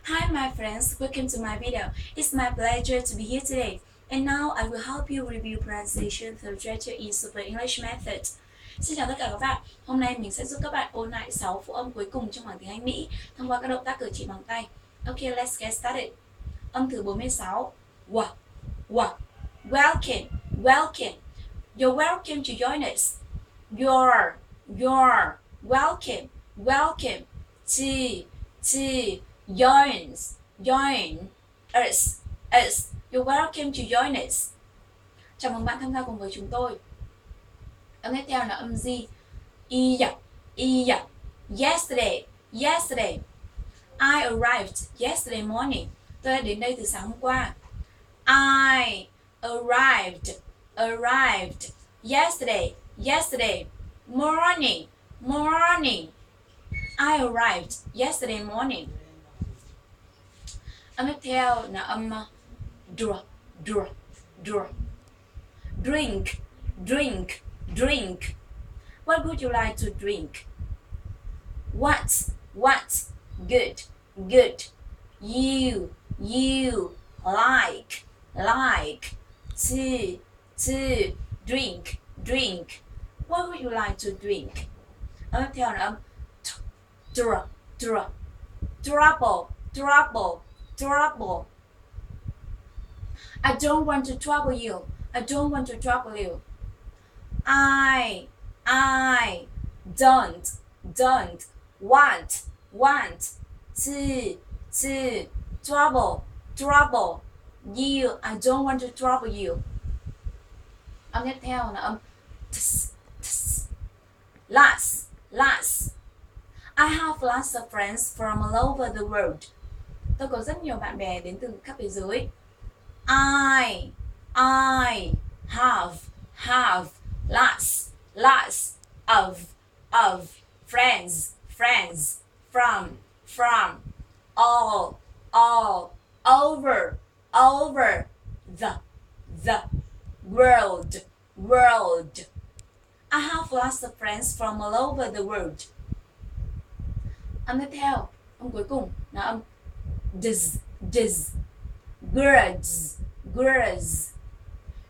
Hi my friends, welcome to my video. It's my pleasure to be here today. And now I will help you review pronunciation through Treasure in Super English Method. Xin chào tất cả các bạn. Hôm nay mình sẽ giúp các bạn ôn lại 6 phụ âm cuối cùng trong bảng tiếng Anh Mỹ thông qua các động tác cử chỉ bằng tay. Okay, let's get started. Âm thứ 46. W, w. Welcome, welcome. You're welcome to join us. You're welcome, welcome to join us. You're welcome to join us. Chào mừng bạn tham gia cùng với chúng tôi. Âm tiếp theo là âm G. Yesterday. I arrived yesterday morning. Tôi đã đến đây từ sáng hôm qua. I arrived yesterday morning. I arrived yesterday morning. Âm tiếp theo là âm dr. Drink. What would you like to drink? What? Good. You like to drink. What would you like to drink? Âm tiếp theo là âm trouble. I don't want to trouble you. I don't want to trouble you. I don't want to trouble you. I don't want to trouble you. Âm tiếp theo là âm last. I have lots of friends from all over the world. Tôi có rất nhiều bạn bè đến từ khắp thế giới. I have lots of friends from all over the world. I have lots of friends from all over the world. Âm tiếp theo, âm cuối cùng là âm does.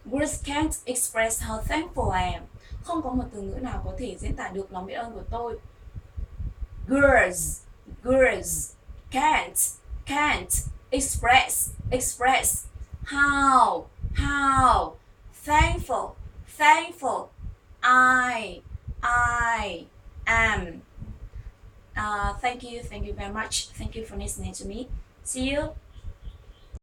Words can't express how thankful I am. Không có một từ ngữ nào có thể diễn tả được lòng biết ơn của tôi. Words can't express how thankful I am. Thank you very much. Thank you for listening to me. See you